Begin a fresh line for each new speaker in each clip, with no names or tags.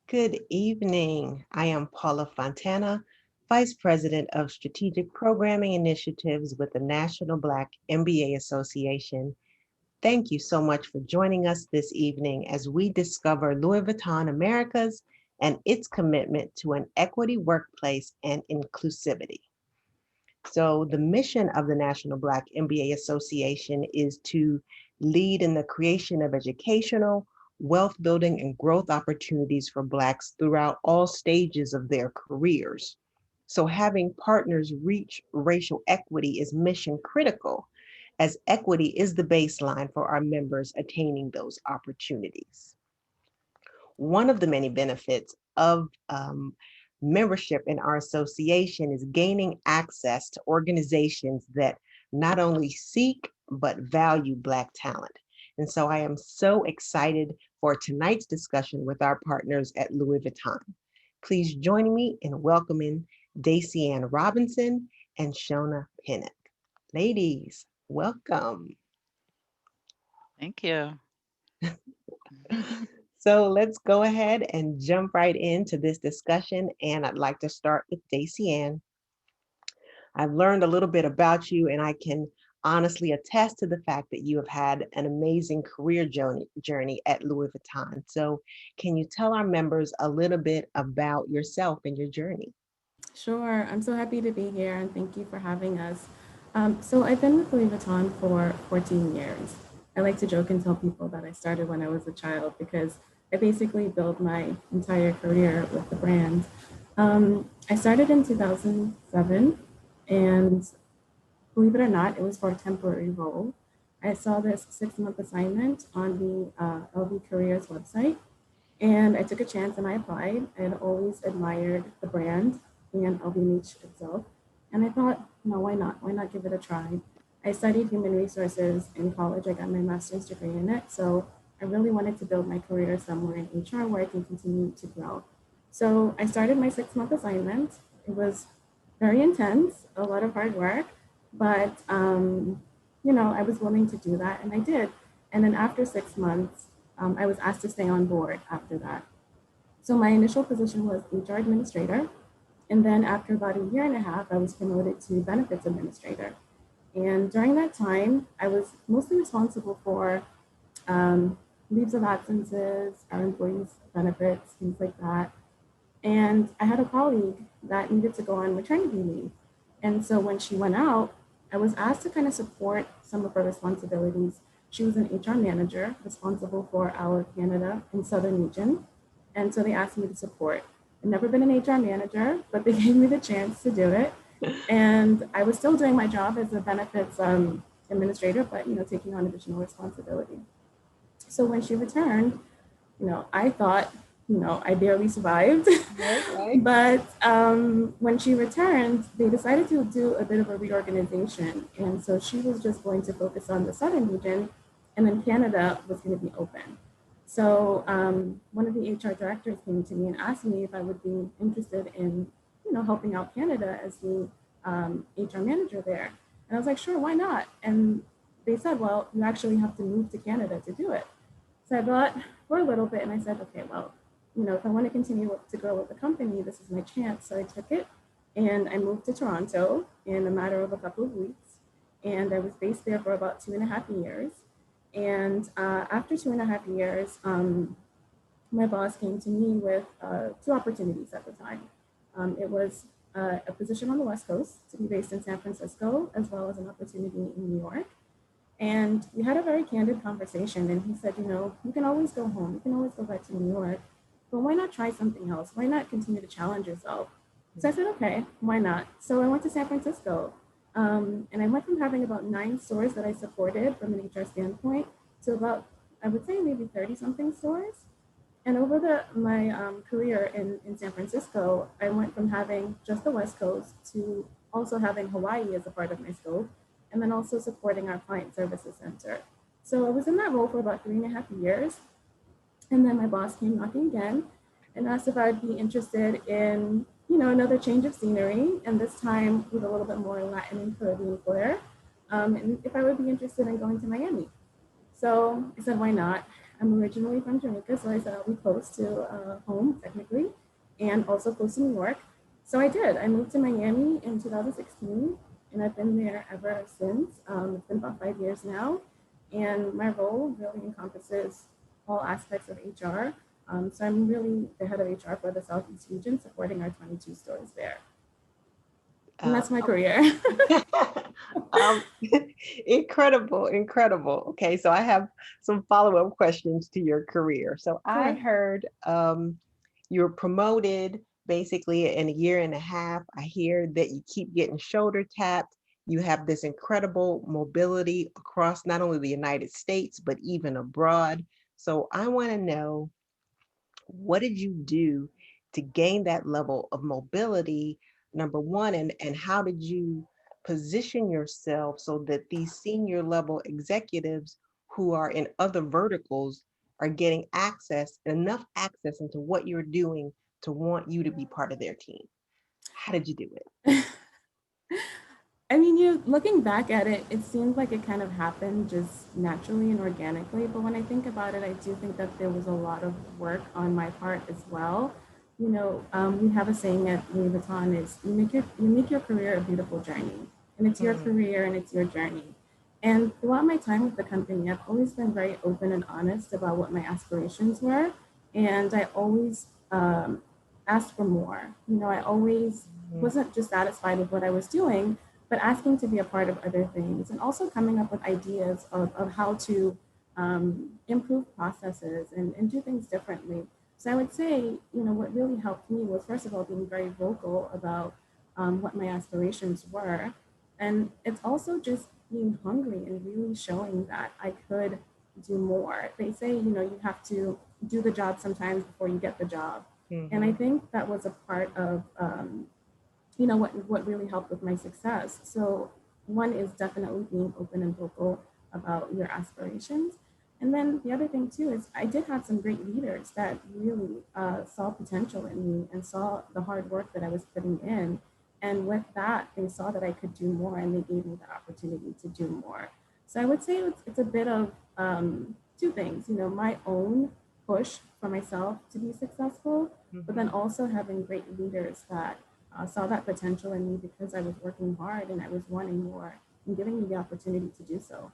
Good evening. I am Paula Fontana, Vice President of Strategic Programming Initiatives with the National Black MBA Association. Thank you so much for joining us this evening as we discover Louis Vuitton Americas and its commitment to an equity workplace and inclusivity. So the mission of the National Black MBA Association is to lead in the creation of educational, wealth building, and growth opportunities for Blacks throughout all stages of their careers. So having partners reach racial equity is mission critical, as equity is the baseline for our members attaining those opportunities. One of the many benefits of membership in our association is gaining access to organizations that not only seek but value Black talent. And so I am so excited for tonight's discussion with our partners at Louis Vuitton. Please join me in welcoming Daisy Ann Robinson and Shona Pinnock. Ladies, welcome.
Thank you.
So let's go ahead and jump right into this discussion. And I'd like to start with Daisy Ann. I've learned a little bit about you, and I can honestly attest to the fact that you have had an amazing career journey at Louis Vuitton. So can you tell our members a little bit about yourself and your journey?
Sure. I'm so happy to be here and thank you for having us. So I've been with Louis Vuitton for 14 years. I like to joke and tell people that I started when I was a child because I basically built my entire career with the brand. I started in 2007, and believe it or not, it was for a temporary role. I saw this 6-month assignment on the LV Careers website, and I took a chance and I applied. I had always admired the brand and LVMH itself. And I thought, no, why not? Why not give it a try? I studied human resources in college. I got my master's degree in it. So I really wanted to build my career somewhere in HR where I can continue to grow. So I started my 6-month assignment. It was very intense, a lot of hard work, but I was willing to do that, and I did. And then after 6 months, I was asked to stay on board after that. So my initial position was HR administrator. And then after about a year and a half, I was promoted to benefits administrator. And during that time, I was mostly responsible for leaves of absences, our employees' benefits, things like that. And I had a colleague that needed to go on maternity leave. And so when she went out, I was asked to kind of support some of her responsibilities. She was an HR manager responsible for our Canada and Southern region. And so they asked me to support. I've never been an HR manager, but they gave me the chance to do it. And I was still doing my job as a benefits administrator, but taking on additional responsibility. So when she returned, I thought, I barely survived.
Right.
But when she returned, they decided to do a bit of a reorganization. And so she was just going to focus on the Southern region, and then Canada was going to be open. So one of the HR directors came to me and asked me if I would be interested in, helping out Canada as the HR manager there. And I was like, sure, why not? And they said, well, you actually have to move to Canada to do it. So I thought for a little bit, and I said, okay, well, if I want to continue to grow with the company, this is my chance. So I took it, and I moved to Toronto in a matter of a couple of weeks. and I was based there for about 2.5 years. And after 2.5 years, my boss came to me with two opportunities at the time. It was a position on the West Coast to be based in San Francisco, as well as an opportunity in New York. And we had a very candid conversation. And he said, you can always go home, you can always go back to New York, but why not try something else? Why not continue to challenge yourself? So I said, okay, why not? So I went to San Francisco. And I went from having about 9 stores that I supported from an HR standpoint to about, I would say, maybe 30 something stores. And over my career in San Francisco, I went from having just the West Coast to also having Hawaii as a part of my scope, and then also supporting our client services center. So I was in that role for about 3.5 years. And then my boss came knocking again and asked if I'd be interested in, another change of scenery, and this time with a little bit more Latin and Caribbean flair, and if I would be interested in going to Miami. So I said, why not? I'm originally from Jamaica, so I said I'll be close to home, technically, and also close to New York. So I did. I moved to Miami in 2016, and I've been there ever since. It's been about 5 years now, and my role really encompasses all aspects of HR. So I'm really the head of HR for the Southeast region, supporting our 22 stores there. And that's my career.
um, incredible, incredible. Okay, so I have some follow-up questions to your career. So I
Sure.
heard you were promoted basically in a year and a half. I hear that you keep getting shoulder tapped. You have this incredible mobility across not only the United States, but even abroad. So I want to know, what did you do to gain that level of mobility, number one, and how did you position yourself so that these senior level executives who are in other verticals are getting access, enough access into what you're doing to want you to be part of their team? How did you do it?
I mean, you looking back at it, it seemed like it kind of happened just naturally and organically. But when I think about it, I do think that there was a lot of work on my part as well. We have a saying at Louis Vuitton is you make your career a beautiful journey, and it's your
Mm,
career and it's your journey. And throughout my time with the company, I've always been very open and honest about what my aspirations were, and I always asked for more. I always
mm,
wasn't just satisfied with what I was doing, but asking to be a part of other things and also coming up with ideas of how to improve processes and do things differently. So I would say, what really helped me was, first of all, being very vocal about what my aspirations were. And it's also just being hungry and really showing that I could do more. They say, you have to do the job sometimes before you get the job. And I
mhm.
think that was a part of what really helped with my success. So one is definitely being open and vocal about your aspirations. And then the other thing too is I did have some great leaders that really saw potential in me and saw the hard work that I was putting in. And with that, they saw that I could do more and they gave me the opportunity to do more. So I would say it's a bit of two things, my own push for myself to be successful, but then
Mhm.
also having great leaders that saw that potential in me because I was working hard and I was wanting more and giving me the opportunity to do so.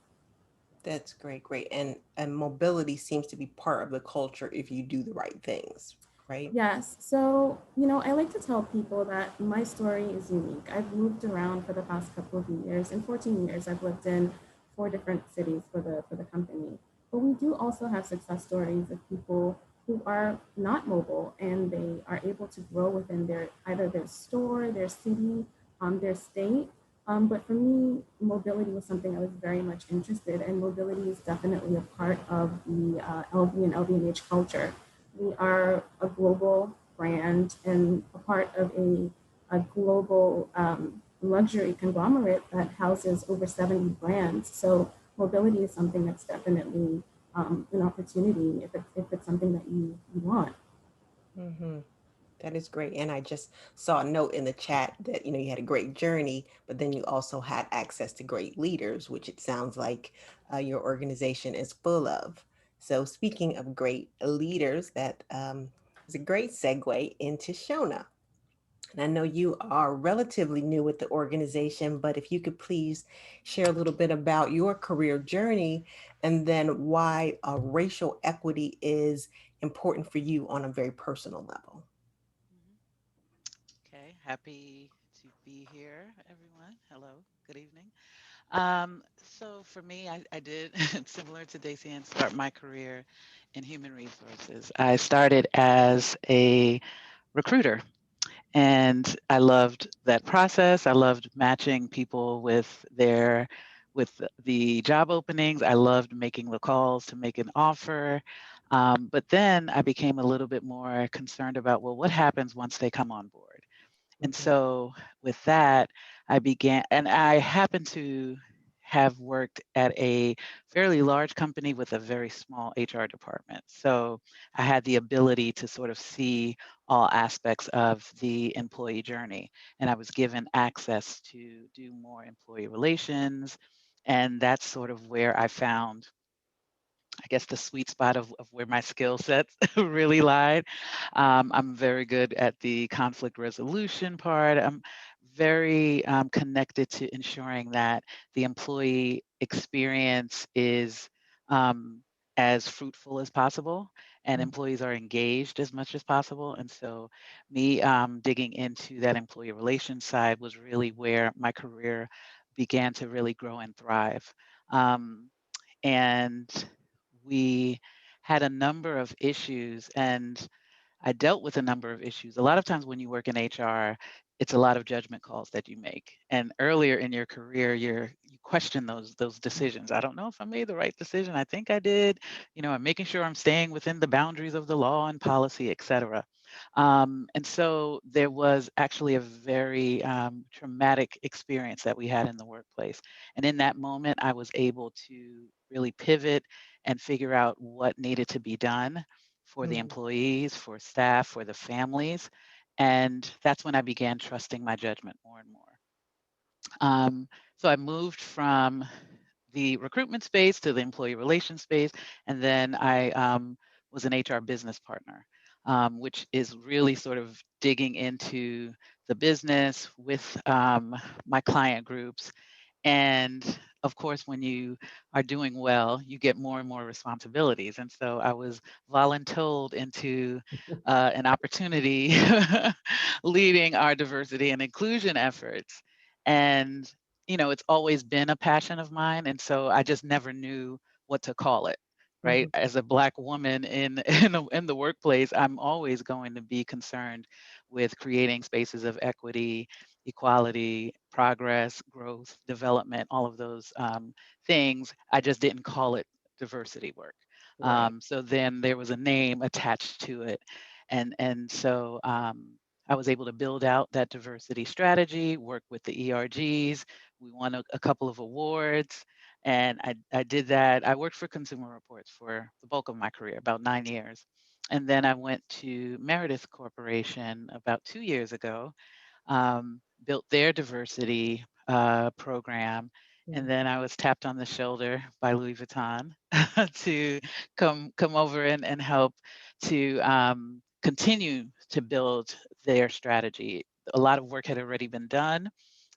That's great, great. And mobility seems to be part of the culture if you do the right things, right?
Yes. So, I like to tell people that my story is unique. I've moved around for the past couple of years. In 14 years, I've lived in 4 different cities for the company. But we do also have success stories of people who are not mobile and they are able to grow within their either their store, their city, their state. But for me, mobility was something I was very much interested in. Mobility is definitely a part of the LV and LVMH culture. We are a global brand and a part of a global luxury conglomerate that houses over 70 brands. So mobility is something that's definitely an opportunity if it's something that you want.
Hmm. That is great. And I just saw a note in the chat that, you had a great journey, but then you also had access to great leaders, which it sounds like your organization is full of. So speaking of great leaders, that is a great segue into Shona. And I know you are relatively new with the organization, but if you could please share a little bit about your career journey and then why racial equity is important for you on a very personal level.
Mhm. Okay, happy to be here, everyone. Hello, good evening. So for me, I did similar to Daisy and start my career in human resources. I started as a recruiter, and I loved that process. I loved matching people with the job openings. I loved making the calls to make an offer. But then I became a little bit more concerned about, well, what happens once they come on board? And
Mhm,
so with that, I began, and I happened to have worked at a fairly large company with a very small HR department. So I had the ability to sort of see all aspects of the employee journey. And I was given access to do more employee relations. And that's sort of where I found, I guess, the sweet spot of where my skill sets really lied. I'm very good at the conflict resolution part. I'm very connected to ensuring that the employee experience is um, as fruitful as possible and
mhm,
employees are engaged as much as possible. And so, me digging into that employee relations side was really where my career began to really grow and thrive. Um, and we had a number of issues, and I dealt with a number of issues. A lot of times when you work in HR, it's a lot of judgment calls that you make. And earlier in your career, you question those decisions. I don't know if I made the right decision. I think I did. I'm making sure I'm staying within the boundaries of the law and policy, et cetera. And so there was actually a very traumatic experience that we had in the workplace. And in that moment, I was able to really pivot and figure out what needed to be done for the
mhm,
employees, for staff, for the families. And that's when I began trusting my judgment more and more. Um, so I moved from the recruitment space to the employee relations space, and then I was an HR business partner, which is really sort of digging into the business with my client groups. And of course, when you are doing well, you get more and more responsibilities. And so I was voluntold into an opportunity leading our diversity and inclusion efforts. And, it's always been a passion of mine. And so I just never knew what to call it. Right.
mhm.
As a Black woman in the workplace, I'm always going to be concerned with creating spaces of equity, equality, progress, growth, development, all of those things. I just didn't call it diversity work.
Right,
So then there was a name attached to it, and so I was able to build out that diversity strategy, work with the ERGs. We won a couple of awards. And I did that. I worked for Consumer Reports for the bulk of my career, about 9 years. And then I went to Meredith Corporation about 2 years ago, built their diversity program. And
mhm,
then I was tapped on the shoulder by Louis Vuitton to come over and help to continue to build their strategy. A lot of work had already been done.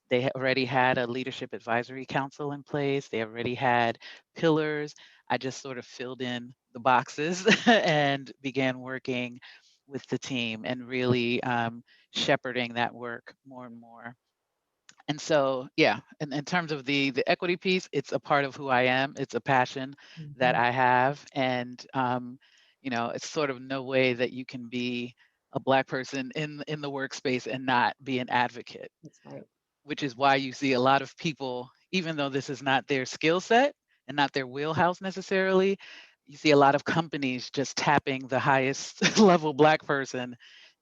They already had a leadership advisory council in place. They already had pillars. I just sort of filled in the boxes and began working with the team and really shepherding that work more and more. And so, yeah, in terms of the equity piece, it's a part of who I am. It's a passion that
mhm.
I have, and it's sort of no way that you can be a Black person in the workspace and not be an advocate,
That's right.
which is why you see a lot of people, even though this is not their skill set and not their wheelhouse necessarily, you see a lot of companies just tapping the highest level Black person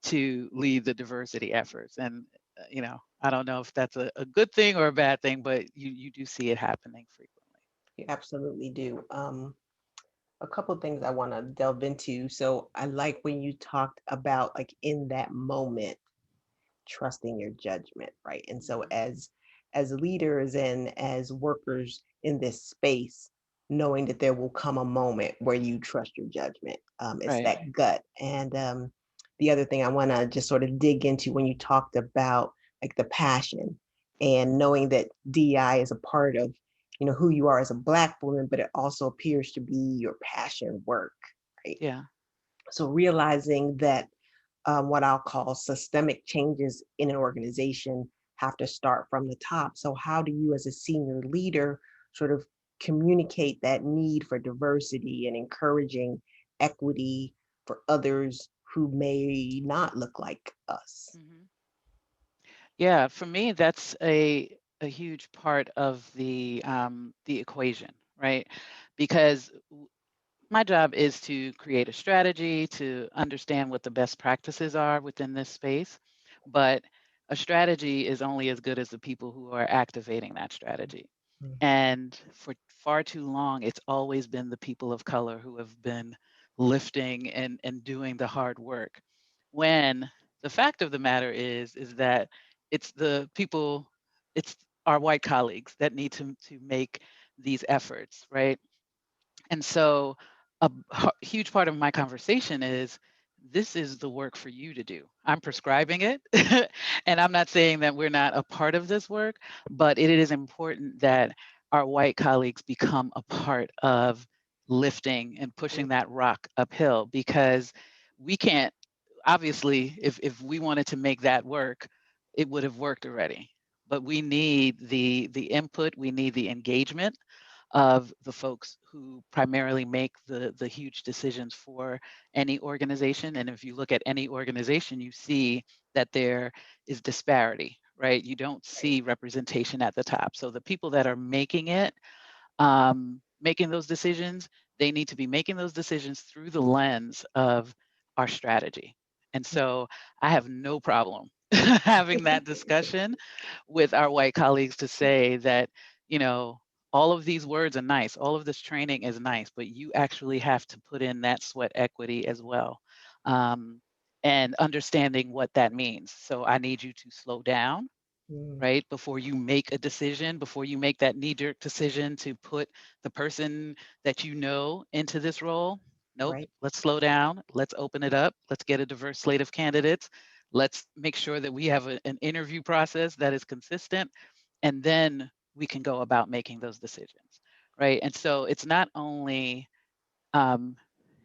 to lead the diversity efforts. And, I don't know if that's a good thing or a bad thing, but you do see it happening frequently.
You absolutely do. A couple things I want to delve into. So I like when you talked about like in that moment, trusting your judgment, right? And so
Mhm.
as leaders and as workers in this space, knowing that there will come a moment where you trust your judgment. It's
Right.
that gut. And the other thing I want to just sort of dig into when you talked about like the passion and knowing that DEI is a part of, who you are as a Black woman, but it also appears to be your passion work, right?
Yeah.
So realizing that what I'll call systemic changes in an organization have to start from the top. So how do you as a senior leader sort of communicate that need for diversity and encouraging equity for others who may not look like us?
Mhm. Yeah, for me, that's a huge part of the equation, right? Because my job is to create a strategy, to understand what the best practices are within this space. But a strategy is only as good as the people who are activating that strategy.
Mm.
And for far too long, it's always been the people of color who have been lifting and doing the hard work. When the fact of the matter is that it's the people, it's our white colleagues that need to make these efforts, right? And so huge part of my conversation is this is the work for you to do. I'm prescribing it. And I'm not saying that we're not a part of this work, but it is important that our white colleagues become a part of lifting and pushing that rock uphill because we can't, obviously, if we wanted to make that work, it would have worked already. But we need the input, we need the engagement of the folks who primarily make the huge decisions for any organization. And if you look at any organization, you see that there is disparity, right? You don't see representation at the top. So the people that are making it, making those decisions, they need to be making those decisions through the lens of our strategy. And so I have no problem having that discussion with our white colleagues to say that, you know, all of these words are nice, all of this training is nice, but you actually have to put in that sweat equity as well. Um, and understanding what that means. So I need you to slow down,
Mm.
right? Before you make a decision, before you make that knee-jerk decision to put the person that you know into this role. Nope,
Right.
let's slow down. Let's open it up. Let's get a diverse slate of candidates. Let's make sure that we have an interview process that is consistent, and then we can go about making those decisions, right? And so it's not only um,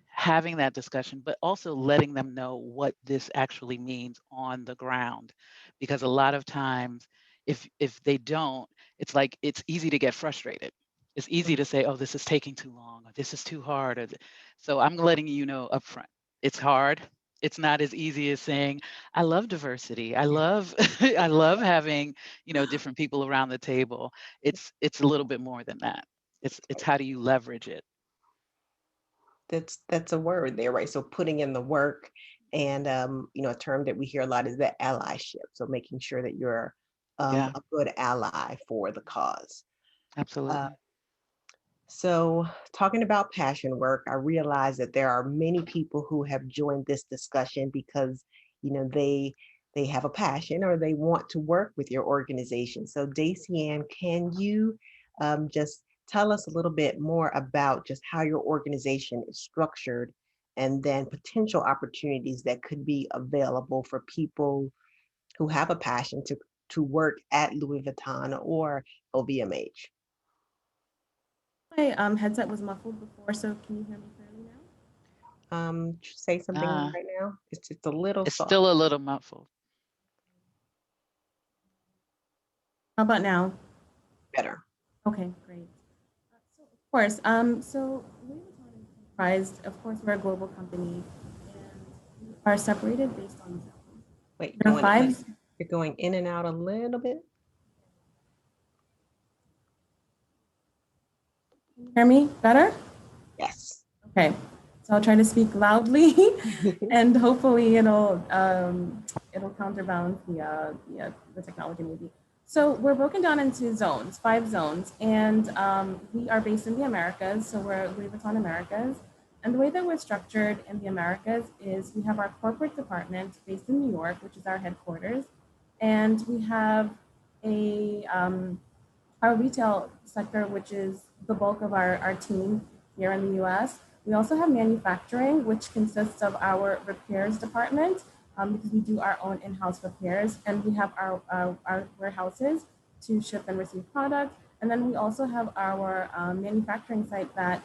having that discussion, but also letting them know what this actually means on the ground. Because a lot of times, if they don't, it's like it's easy to get frustrated. It's easy
Mm.
to say, "Oh, this is taking too long," or "This is too hard." So I'm letting you know upfront, it's hard. It's not as easy as saying, "I love diversity. I love, I love having, different people around the table." It's a little bit more than that. It's how do you leverage it?
That's a word there, right? So putting in the work and a term that we hear a lot is the allyship. So making sure that you're
Yeah,
a good ally for the cause. Uh,
absolutely.
so talking about passion work, I realize that there are many people who have joined this discussion because they have a passion or they want to work with your organization. So Daisy Ann, can you just tell us a little bit more about just how your organization is structured and then potential opportunities that could be available for people who have a passion to work at Louis Vuitton or LVMH?
My headset was muffled before, so can you hear me clearly now?
Say something
Ah,
right now. It's a little
it's
soft.
still a little muffled.
How about now?
Better.
Okay, great. So of course, so Louis Vuitton is comprised, of course, we're a global company, and we are separated based on zones.
Wait,
There are five.
you're going in and out a little bit.
Can you hear me better?
Yes.
Okay, so I'll try to speak loudly, and hopefully it'll counterbalance the technology maybe. So we're broken down into zones, 5 zones, and we are based in the Americas. So we're Louis Vuitton Americas, and the way that we're structured in the Americas is we have our corporate department based in New York, which is our headquarters, and we have a our retail sector, which is the bulk of our team here in the US. We also have manufacturing, which consists of our repairs department, because we do our own in-house repairs, and we have our warehouses to ship and receive product. And then we also have our manufacturing site that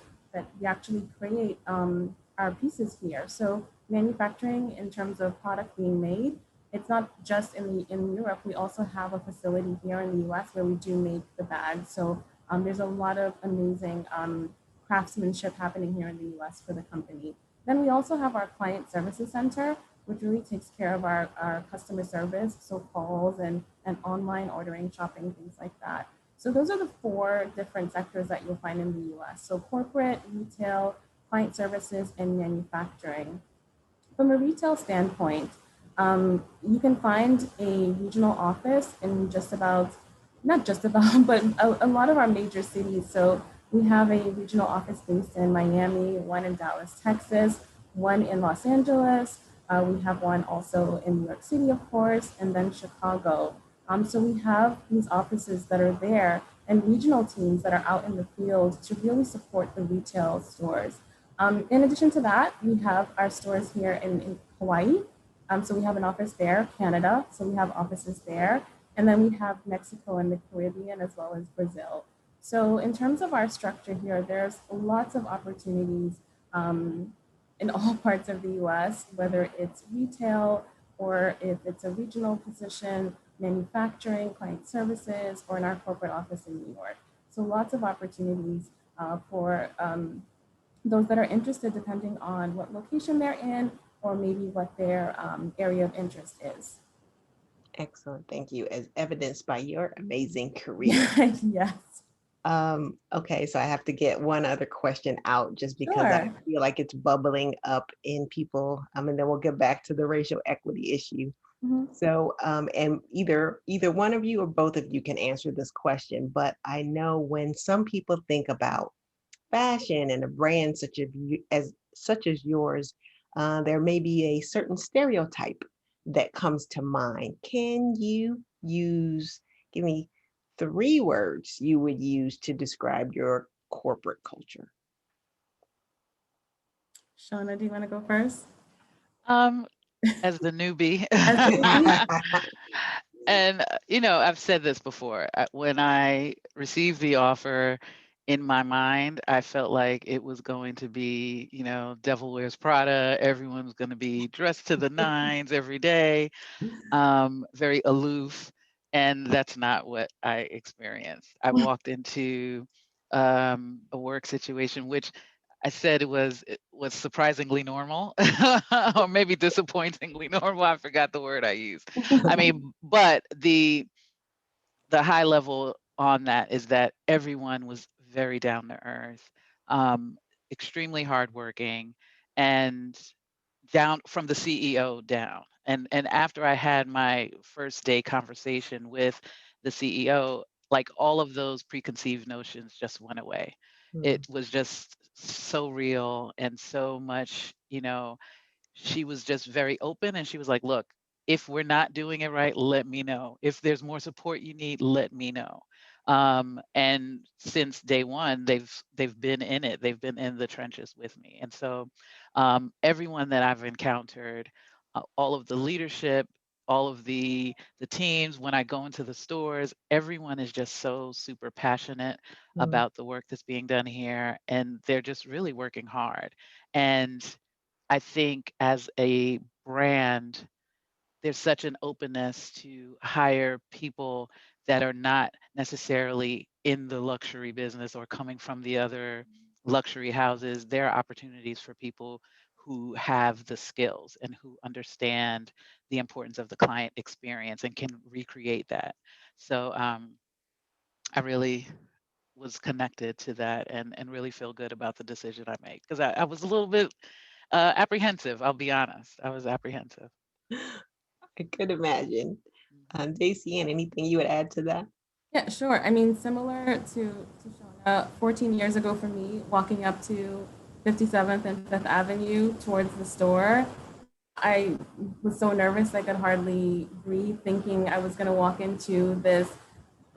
we actually create our pieces here. So manufacturing in terms of product being made, it's not just in Europe. We also have a facility here in the U.S. where we do make the bags. So there's a lot of amazing craftsmanship happening here in the U.S. for the company. Then we also have our client services center, which really takes care of our customer service, so calls and online ordering, shopping, things like that. So those are the four different sectors that you'll find in the US. So corporate, retail, client services, and manufacturing. From a retail standpoint, you can find a regional office in just about, not just about, but a lot of our major cities. So we have a regional office based in Miami, one in Dallas, Texas, one in Los Angeles. We have one also in New York City, of course, and then Chicago. So we have these offices that are there and regional teams that are out in the field to really support the retail stores. In addition to that, we have our stores here in Hawaii. So we have an office there, Canada. So we have offices there. And then we have Mexico and the Caribbean as well as Brazil. So in terms of our structure here, there's lots of opportunities in all parts of the US, whether it's retail or if it's a regional position, manufacturing, client services, or in our corporate office in New York. So lots of opportunities for those that are interested, depending on what location they're in or maybe what their area of interest is.
Excellent. Thank you. As evidenced by your amazing career.
Yes.
Okay, so I have to get one other question out just because I
Sure.
feel like it's bubbling up in people. And then we'll get back to the racial equity issue.
Mhm.
So, and either one of you or both of you can answer this question, but I know when some people think about fashion and a brand such as yours, there may be a certain stereotype that comes to mind. Can you give me 3 words you would use to describe your corporate culture?
Shauna, do you want to go first?
Um, as the newbie.
As the newbie?
And, I've said this before. When I received the offer, in my mind, I felt like it was going to be, Devil Wears Prada. Everyone was going to be dressed to the nines every day, very aloof. And that's not what I experienced. I walked into a work situation, which I said it was surprisingly normal, or maybe disappointingly normal. I forgot the word I used. I mean, but the high level on that is that everyone was very down to earth, um, extremely hardworking, and down from the CEO down. And after I had my first day conversation with the CEO, like all of those preconceived notions just went away.
Mm,
It was just so real and so much, she was just very open and she was like, look, if we're not doing it right, let me know. If there's more support you need, let me know. And since day one, they've been in it. They've been in the trenches with me. And so everyone that I've encountered, all of the leadership, all of the teams, when I go into the stores, everyone is just so super passionate
mm,
about the work that's being done here. And they're just really working hard. And I think as a brand, there's such an openness to hire people that are not necessarily in the luxury business or coming from the other luxury houses. There are opportunities for people who have the skills and who understand the importance of the client experience and can recreate that. So I really was connected to that and really feel good about the decision I made because I was a little bit apprehensive, I'll be honest. I was apprehensive.
I could imagine.
Mhm.
JC, and anything you would add to that?
Yeah, sure. I mean, similar to Shauna, 14 years ago for me, walking up to 57th and 5th Avenue towards the store, I was so nervous I could hardly breathe, thinking I was going to walk into this,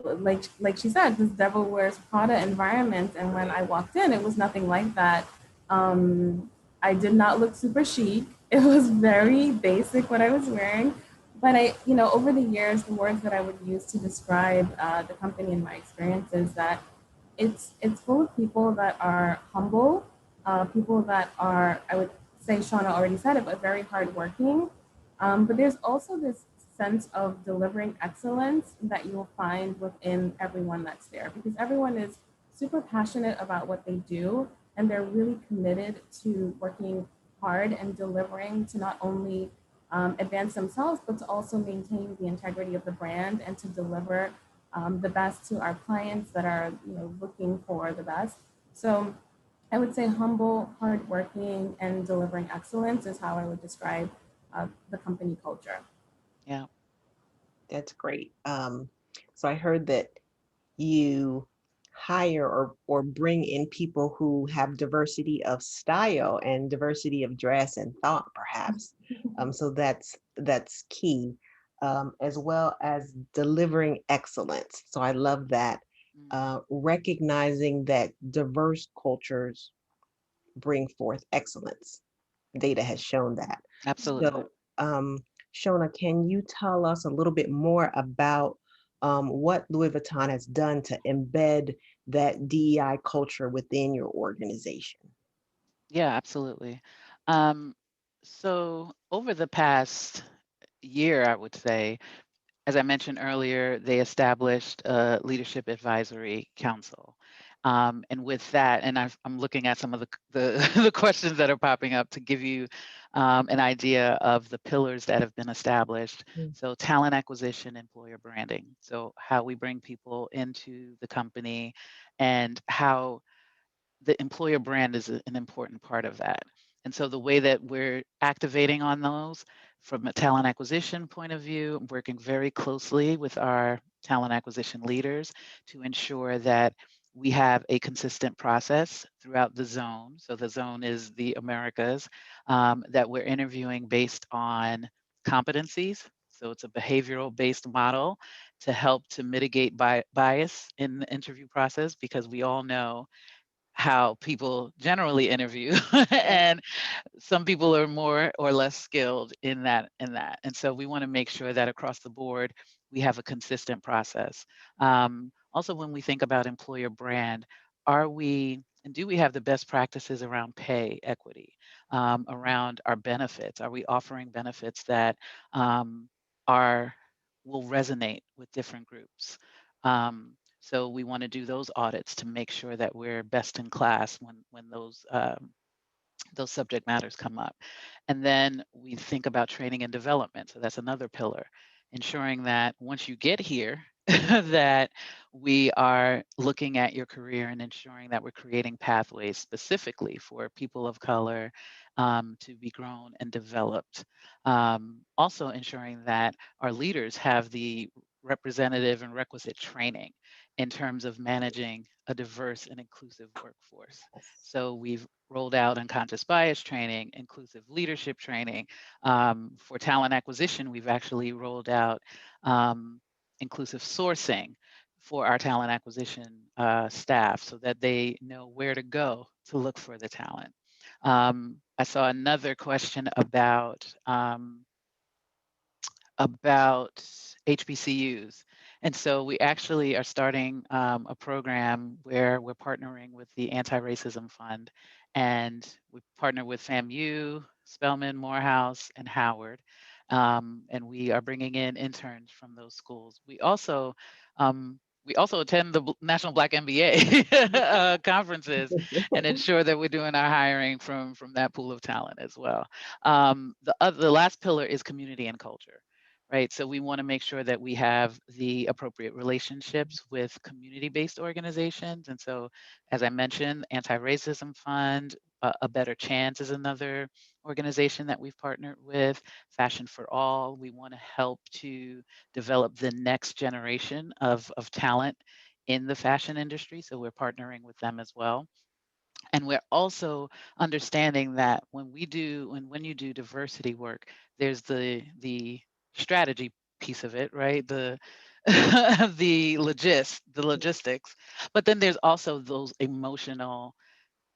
like she said, this Devil Wears Prada environment. And when I walked in, it was nothing like that. Um, I did not look super chic. It was very basic what I was wearing. But over the years, the words that I would use to describe the company and my experience is that it's full of people that are humble, people that are, I would say, Shauna already said it, but very hardworking. But there's also this sense of delivering excellence that you'll find within everyone that's there, because everyone is super passionate about what they do, and they're really committed to working hard and delivering to not only advance themselves, but to also maintain the integrity of the brand and to deliver the best to our clients that are looking for the best. So I would say humble, hardworking, and delivering excellence is how I would describe the company culture.
Yeah.
That's great. So I heard that you hire or bring in people who have diversity of style and diversity of dress and thought, perhaps. So that's key, as well as delivering excellence. So I love that.
Mm,
Recognizing that diverse cultures bring forth excellence. Data has shown that.
absolutely.
So, um, Shona, can you tell us a little bit more about what Louis Vuitton has done to embed that DEI culture within your organization?
Yeah, absolutely. Um, so over the past year, I would say, as I mentioned earlier, they established a leadership advisory council. And with that, and I'm looking at some of the, the questions that are popping up to give you an idea of the pillars that have been established.
Mm.
So, talent acquisition, employer branding. So, how we bring people into the company and how the employer brand is an important part of that. And so the way that we're activating on those from a talent acquisition point of view, working very closely with our talent acquisition leaders to ensure that we have a consistent process throughout the zone. So the zone is the Americas, that we're interviewing based on competencies. So it's a behavioral based model to help to mitigate bias in the interview process, because we all know how people generally interview and some people are more or less skilled in that, and so we want to make sure that across the board we have a consistent process. Also, when we think about employer brand, are we and do we have the best practices around pay equity, around our benefits? Are we offering benefits that are will resonate with different groups? So we want to do those audits to make sure that we're best in class when those subject matters come up. And then we think about training and development. So that's another pillar, ensuring that once you get here, that we are looking at your career and ensuring that we're creating pathways specifically for people of color, to be grown and developed. Also ensuring that our leaders have the representative and requisite training in terms of managing a diverse and inclusive workforce. So we've rolled out unconscious bias training, inclusive leadership training. For talent acquisition, we've actually rolled out inclusive sourcing for our talent acquisition staff so that they know where to go to look for the talent. I saw another question about HBCUs. And so we actually are starting a program where we're partnering with the Anti-Racism Fund, and we partner with FAMU, Spelman, Morehouse, and Howard. And we are bringing in interns from those schools. We also attend the National Black MBA conferences and ensure that we're doing our hiring from that pool of talent as well. The last pillar is community and culture, right? So we want to make sure that we have the appropriate relationships with community-based organizations. And so, as I mentioned, Anti-Racism Fund, A Better Chance is another organization that we've partnered with. Fashion for All, we want to help to develop the next generation of talent in the fashion industry. So we're partnering with them as well. And we're also understanding that when you do diversity work, there's the strategy piece of it, right? The the logistics, but then there's also those emotional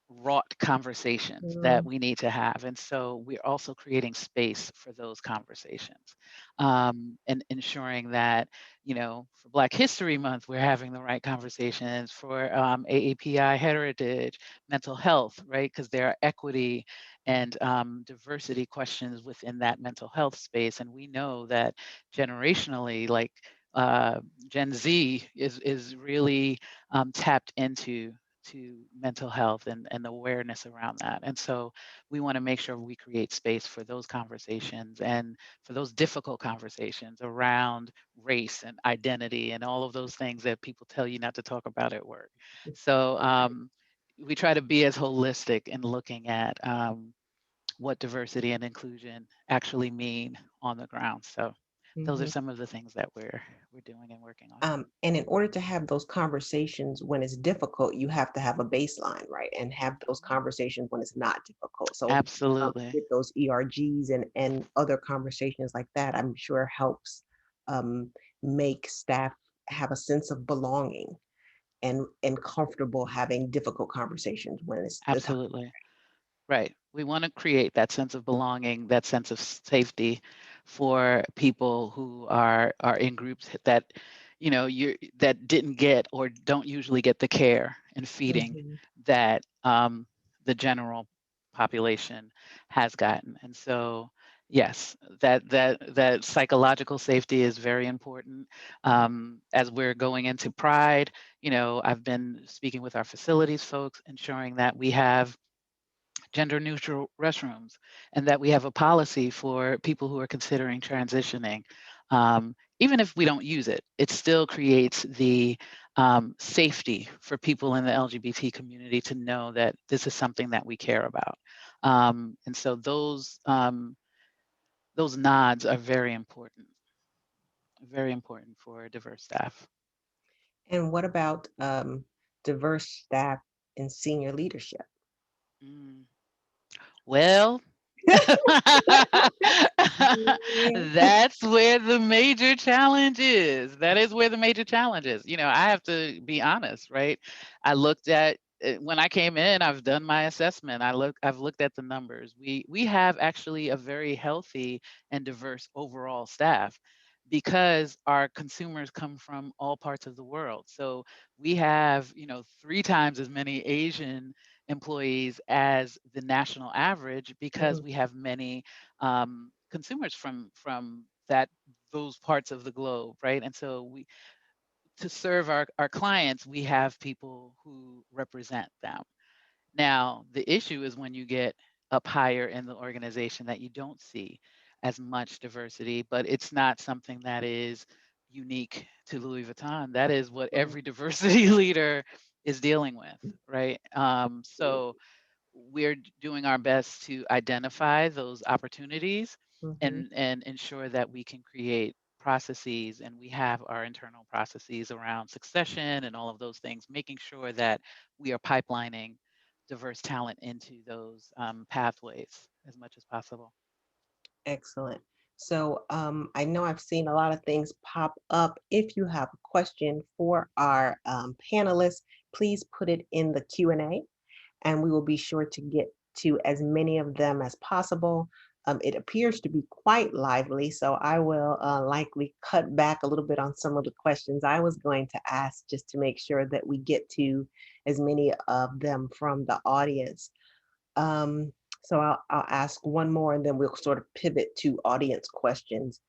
wrought conversations that
Mm,
we need to have. And so we're also creating space for those conversations, and ensuring that, for Black History Month, we're having the right conversations for AAPI heritage, mental health, right? Because there are equity and diversity questions within that mental health space. And we know that generationally, like Gen Z is really tapped into mental health and awareness around that. And so we want to make sure we create space for those conversations and for those difficult conversations around race and identity and all of those things that people tell you not to talk about at work. So we try to be as holistic in looking at what diversity and inclusion actually mean on the ground. So those are
mhm.
some of the things that we're doing and working on.
And in order to have those conversations when it's difficult, you have to have a baseline, right? And have those
Mhm.
conversations when it's not difficult. So
Absolutely.
with those ERGs and other conversations like that, I'm sure helps um, make staff have a sense of belonging and comfortable having difficult conversations when it's the time.
Absolutely. Right. We want to create that sense of belonging, that sense of safety for people who are in groups that, you that didn't get or don't usually get the care and feeding
Mhm,
that the general population has gotten. And so, yes, that psychological safety is very important. As we're going into Pride, I've been speaking with our facilities folks, ensuring that we have gender neutral restrooms and that we have a policy for people who are considering transitioning. Even if we don't use it, it still creates the safety for people in the LGBT community to know that this is something that we care about. And so those nods are very important for diverse staff.
and what about diverse staff in senior leadership?
Mm. Well,
Yeah.
that's where the major challenge is. That is where the major challenge is. I have to be honest, right? I looked at when I came in, I've done my assessment. I've looked at the numbers. We have actually a very healthy and diverse overall staff because our consumers come from all parts of the world. So we have, 3 times as many Asian employees as the national average because
Mhm,
we have many consumers from those parts of the globe, right? And so we to serve our clients, we have people who represent them. Now, the issue is when you get up higher in the organization that you don't see as much diversity, but it's not something that is unique to Louis Vuitton. That is what
mhm,
every diversity leader is dealing with, right? So we're doing our best to identify those opportunities
mhm.
and ensure that we can create processes, and we have our internal processes around succession and all of those things, making sure that we are pipelining diverse talent into those pathways as much as possible.
Excellent. So I know I've seen a lot of things pop up. If you have a question for our panelists, please put it in the Q&A and we will be sure to get to as many of them as possible. It appears to be quite lively, so I will likely cut back a little bit on some of the questions I was going to ask just to make sure that we get to as many of them from the audience. Um, so I'll ask one more and then we'll sort of pivot to audience questions.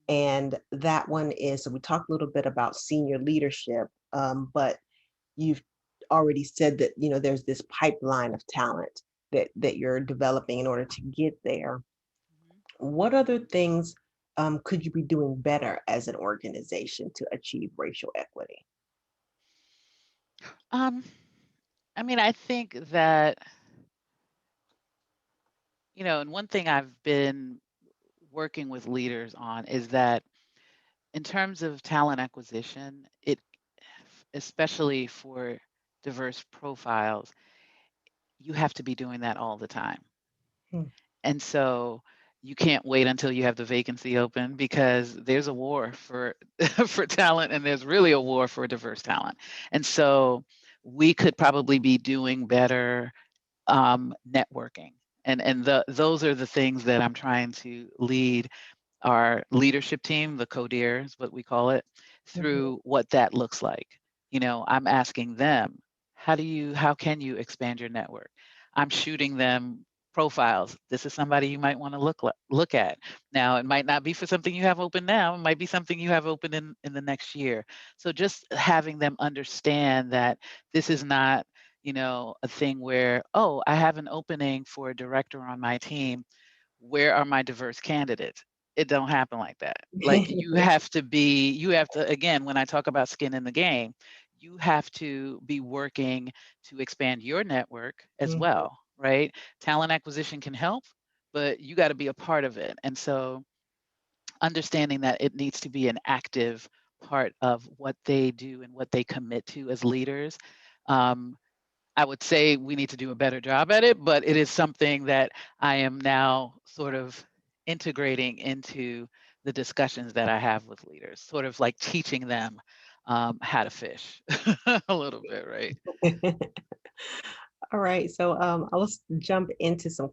And that one is, so we talked a little bit about senior leadership, but you've already said that, there's this pipeline of talent that you're developing in order to get there.
Mhm.
What other things could you be doing better as an organization to achieve racial equity?
Um, I mean, I think that, and one thing I've been working with leaders on is that in terms of talent acquisition, especially for diverse profiles, you have to be doing that all the time.
Hmm,
And so you can't wait until you have the vacancy open because there's a war for for talent and there's really a war for diverse talent. And so we could probably be doing better networking. And those are the things that I'm trying to lead our leadership team, the CODIR is what we call it, through what that looks like. You know, I'm asking them, how can you expand your network? I'm shooting them profiles. This is somebody you might want to look at. Now, it might not be for something you have open now, it might be something you have open in the next year. So just having them understand that this is not, you know, a thing where, oh, I have an opening for a director on my team. Where are my diverse candidates? It don't happen like that. Like you have to, again, when I talk about skin in the game, you have to be working to expand your network as well, right? Talent acquisition can help, but you got to be a part of it. And so understanding that it needs to be an active part of what they do and what they commit to as leaders. I would say we need to do a better job at it, but it is something that I am now sort of integrating into the discussions that I have with leaders, sort of like teaching them how to fish a little bit, right?
All right, so I'll jump into some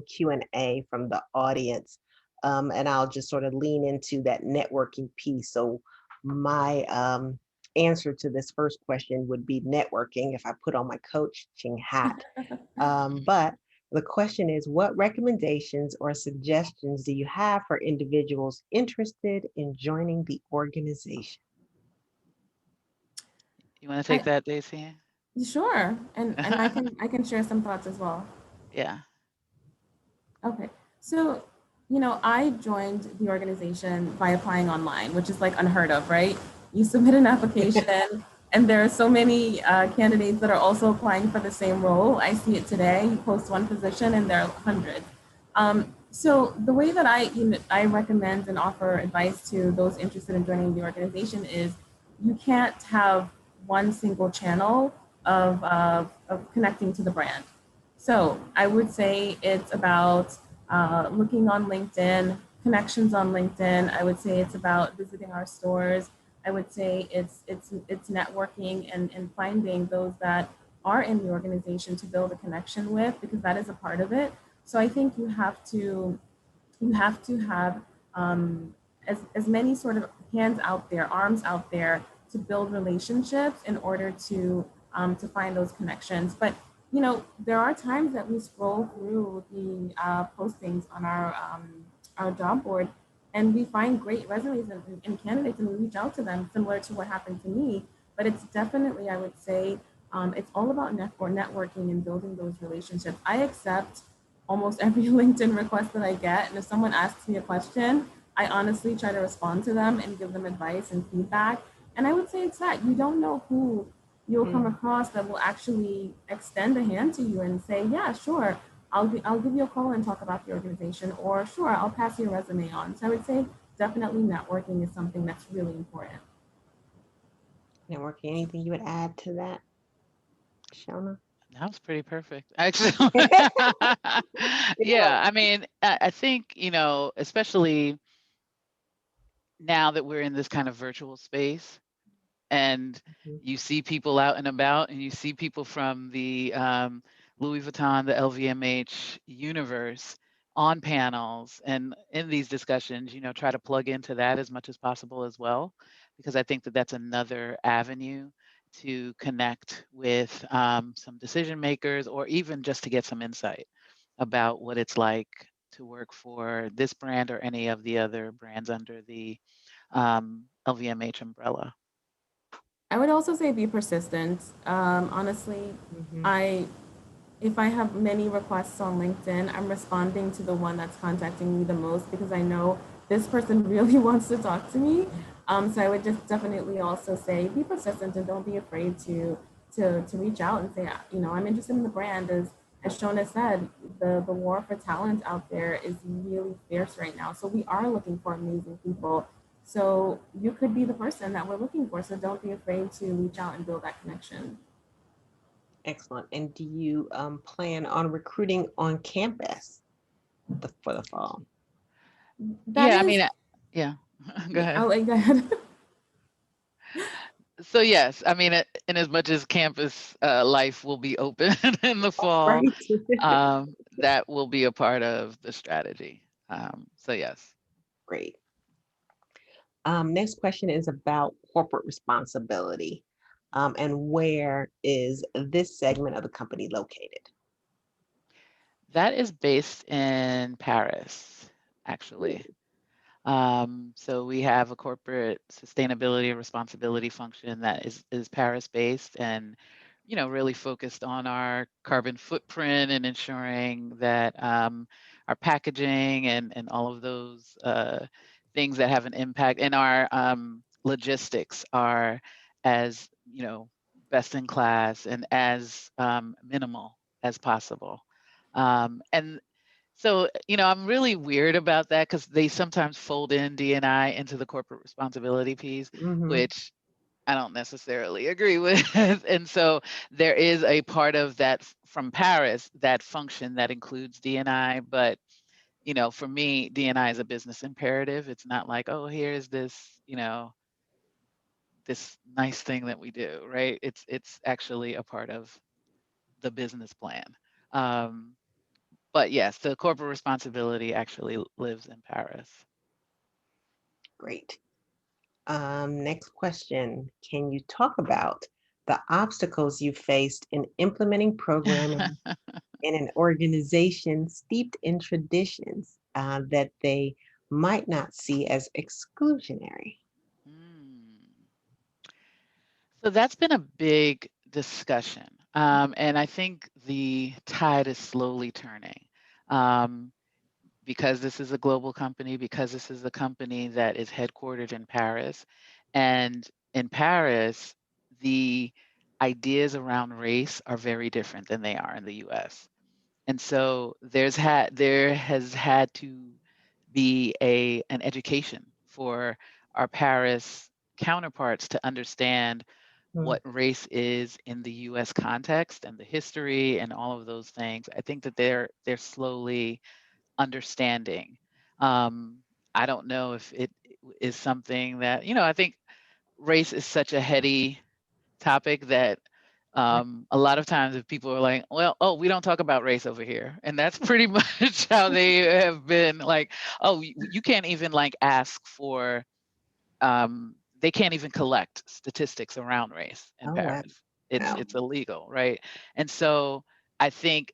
Q&A from the audience, and I'll just sort of lean into that networking piece. So my answer to this first question would be networking if I put on my coaching hat. But the question is, what recommendations or suggestions do you have for individuals interested in joining the organization?
You want to take that, Daisy?
Sure, and I can share some thoughts as well.
Yeah.
Okay, so I joined the organization by applying online, which is like unheard of, right? You submit an application, and there are so many candidates that are also applying for the same role. I see it today. You post one position, and there are hundreds. So the way that I recommend and offer advice to those interested in joining the organization is you can't have one single channel of connecting to the brand. So I would say it's about looking on LinkedIn, connections on LinkedIn. I would say it's about visiting our stores. I would say it's networking and finding those that are in the organization to build a connection with, because that is a part of it. So I think you have to have as many sort of hands out there, arms out there to build relationships in order to find those connections. But there are times that we scroll through the postings on our job board, and we find great resumes and candidates, and we reach out to them, similar to what happened to me. But it's definitely, I would say, it's all about networking and building those relationships. I accept almost every LinkedIn request that I get. And if someone asks me a question, I honestly try to respond to them and give them advice and feedback. And I would say it's that you don't know who you'll come across that will actually extend a hand to you and say, yeah, sure, I'll give you a call and talk about the organization, or sure, I'll pass your resume on. So I would say definitely networking is something that's really important.
Networking, anything you would add to that, Shona?
That was pretty perfect, actually. Yeah, I mean, I think, especially now that we're in this kind of virtual space, and you see people out and about, and you see people from the Louis Vuitton, the LVMH universe on panels and in these discussions, try to plug into that as much as possible as well, because I think that that's another avenue to connect with some decision makers, or even just to get some insight about what it's like to work for this brand or any of the other brands under the LVMH umbrella.
I would also say be persistent. Honestly, I if I have many requests on LinkedIn, I'm responding to the one that's contacting me the most, because I know this person really wants to talk to me. So I would just definitely also say be persistent and don't be afraid to reach out and say, I'm interested in the brand. As Shona said, the war for talent out there is really fierce right now. So we are looking for amazing people. So you could be the person that we're looking for. So don't be afraid to reach out and build that connection.
Excellent. And do you plan on recruiting on campus for the fall?
That
Yeah, I
is,
mean, yeah, go ahead.
I'll go ahead.
So yes, I mean, in as much as campus life will be open in the fall,
Right.
that will be a part of the strategy. So yes.
Great. Next question is about corporate responsibility. And where is this segment of the company located?
That is based in Paris, actually. So we have a corporate sustainability and responsibility function that is Paris based and really focused on our carbon footprint and ensuring that our packaging and all of those things that have an impact and our logistics are as best in class and as minimal as possible. And so, I'm really weird about that because they sometimes fold in D&I into the corporate responsibility piece,
Hmm.
which I don't necessarily agree with. And so there is a part of that from Paris, that function that includes D&I. But, for me, D&I is a business imperative. It's not like, oh, here's this nice thing that we do, right? It's actually a part of the business plan. Um, but yes, the corporate responsibility actually lives in Paris.
Great. Next question. Can you talk about the obstacles you faced in implementing programming in an organization steeped in traditions that they might not see as exclusionary?
Mm. So that's been a big discussion. And I think the tide is slowly turning um, because this is a global company, because this is a company that is headquartered in Paris. And in Paris, the ideas around race are very different than they are in the US. And so there has had to be an education for our Paris counterparts to understand
Mm,
what race is in the US context and the history and all of those things. I think that they're slowly understanding. Um, I don't know if it is something that, I think race is such a heady topic that
right.
a lot of times if people are like, well, oh, we don't talk about race over here. And that's pretty much how they have been like, oh, you can't even like ask for, they can't even collect statistics around race in
Oh, wow.
Paris. It's
Wow.
it's illegal, right? And so I think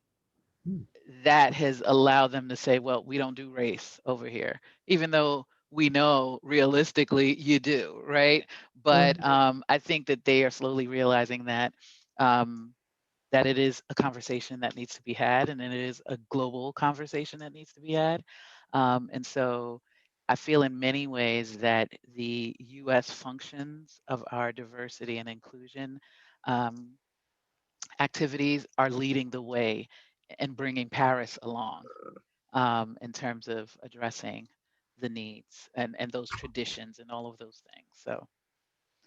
Mm,
that has allowed them to say, well, we don't do race over here, even though we know realistically you do, right? But
mhm,
I think that they are slowly realizing um, that it is a conversation that needs to be had, and it is a global conversation that needs to be had. And so I feel in many ways that the US functions of our diversity and inclusion um, activities are leading the way and bringing Paris along in terms of addressing the needs and those traditions and all of those things. So,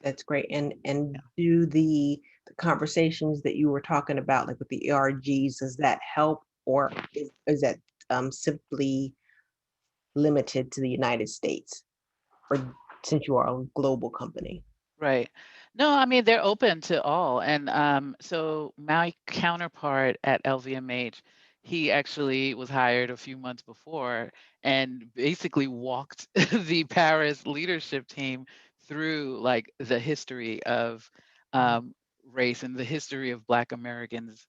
that's great. And
yeah.
do the conversations that you were talking about, like with the ARGs, does that help, or is that simply limited to the United States, or since you are a global company?
Right. No, I mean, they're open to all. And so my counterpart at LVMH, he actually was hired a few months before and basically walked the Paris leadership team through like the history of
Mm,
race and the history of Black Americans,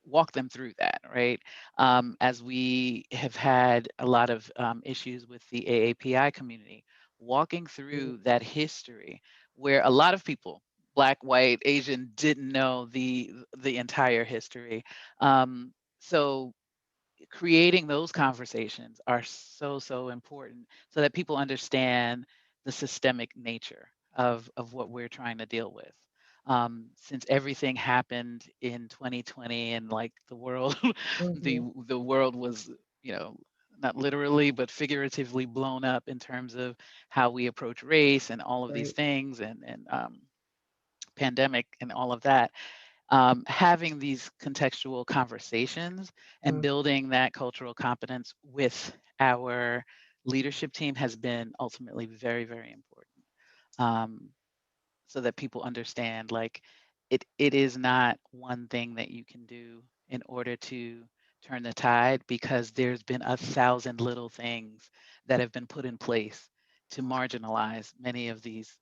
walk them through that, right? As we have had a lot of issues with the AAPI community walking
mm,
through that history where a lot of people, Black, white, Asian, didn't know the entire history. So creating those conversations are so important so that people understand the systemic nature of what we're trying to deal with. Since everything happened in 2020 and like the world the
mhm,
the world was, you know not literally but figuratively blown up in terms of how we approach race and all of these
right.
things and pandemic and all of that. Having these contextual conversations and
Mm,
building that cultural competence with our leadership team has been ultimately very, very important. Um, so that people understand like it is not one thing that you can do in order to turn the tide, because there's been 1,000 little things that have been put in place to marginalize many of these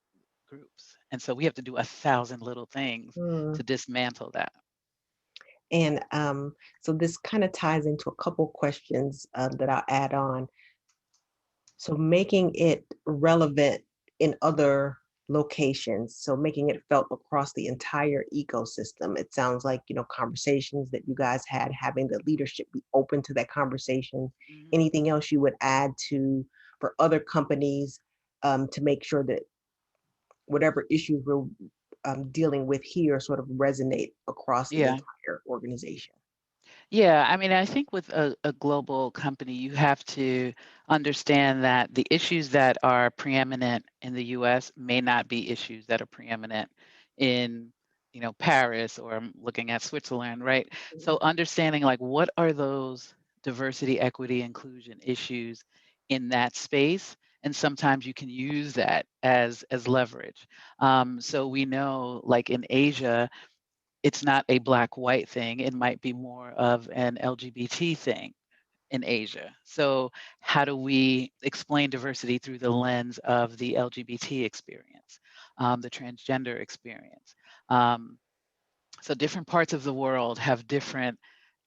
groups. And so we have to do 1,000 little things
Mm.
to dismantle that.
And so this kind of ties into a couple questions that I'll add on. So making it relevant in other locations, so making it felt across the entire ecosystem. It sounds like, conversations that you guys had, having the leadership be open to that conversation.
Mhm.
Anything else you would add to for other companies to make sure that whatever issues we're dealing with here sort of resonate across the
Yeah.
entire organization?
Yeah, I mean, I think with a global company, you have to understand that the issues that are preeminent in the US may not be issues that are preeminent in, Paris, or I'm looking at Switzerland, right? So understanding like what are those diversity, equity, inclusion issues in that space, and sometimes you can use that as leverage. So we know, like in Asia, it's not a black white thing. It might be more of an LGBT thing in Asia. So how do we explain diversity through the lens of the LGBT experience, the transgender experience? Um, so different parts of the world have different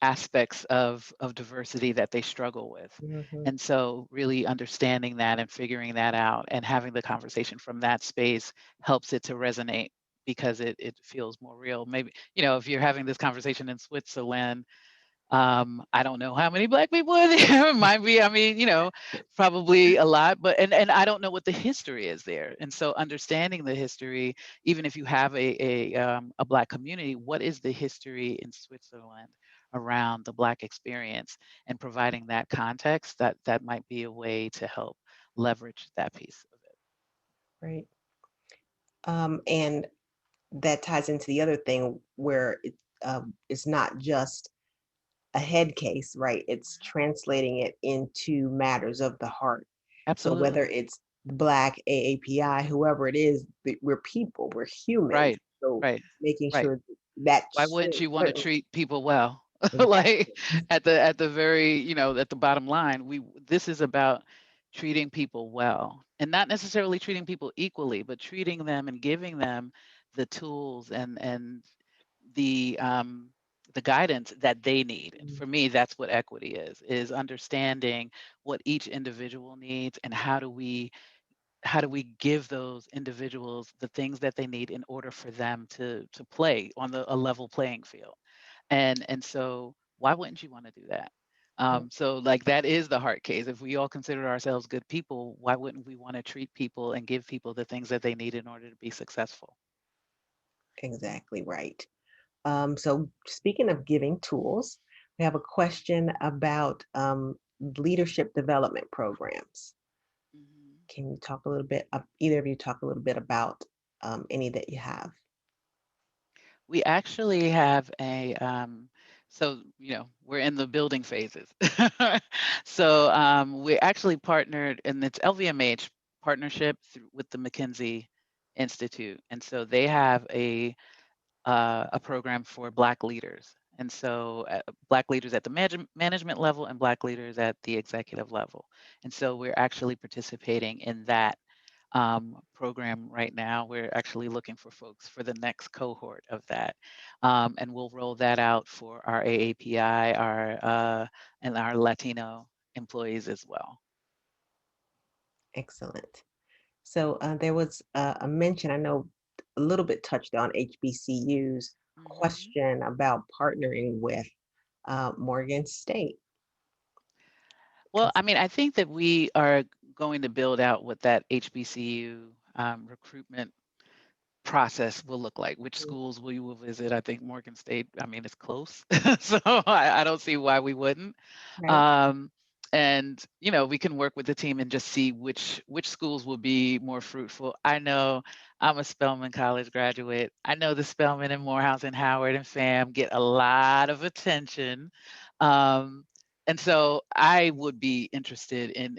aspects of diversity that they struggle with.
Mm-hmm.
And so really understanding that and figuring that out and having the conversation from that space helps it to resonate, because it feels more real. Maybe, if you're having this conversation in Switzerland, I don't know how many black people are there. It might be, I mean, probably a lot, but and I don't know what the history is there. And so understanding the history, even if you have a black community, what is the history in Switzerland around the black experience, and providing that context, that might be a way to help leverage that piece of it.
Right. And that ties into the other thing where it's not just a head case, right? It's translating it into matters of the heart. So whether
Absolutely.
it's Black, AAPI, whoever it is, we're people, we're humans.
Right.
So
Right.
making
Right.
sure that
Why wouldn't you want to
certainly,
treat people well? Like
exactly.
at the very, at the bottom line, this is about treating people well, and not necessarily treating people equally, but treating them and giving them the tools and the guidance that they need. And
Mm,
for me, that's what equity is understanding what each individual needs, and how do we give those individuals the things that they need in order for them to play on a level playing field. And so why wouldn't you want to do that?
mm,
So like that is the heart case. If we all consider ourselves good people, why wouldn't we want to treat people and give people the things that they need in order to be successful?
exactly right. So speaking of giving tools, we have a question about leadership development programs.
Mhm.
Can you talk a little bit, either of you talk a little bit about any that you have?
We actually have so we're in the building phases. So we actually partnered, and it's LVMH partnership with the McKinsey Institute, and so they have a program for Black leaders, and so Black leaders at the management level and Black leaders at the executive level, and so we're actually participating in that program right now. We're actually looking for folks for the next cohort of that, and we'll roll that out for our AAPI, and our Latino employees as well.
Excellent. So there was a mention, I know a little bit touched on HBCU's
Mhm.
question about partnering with Morgan State.
Well, I mean, I think that we are going to build out what that HBCU recruitment process will look like, which
Mhm.
schools we will visit. I think Morgan State, I mean, it's close, so I don't see why we wouldn't.
Right.
Um, and we can work with the team and just see which schools will be more fruitful. I know I'm a Spelman College graduate. I know the Spelman and Morehouse and Howard and FAM get a lot of attention, um, and so I would be interested in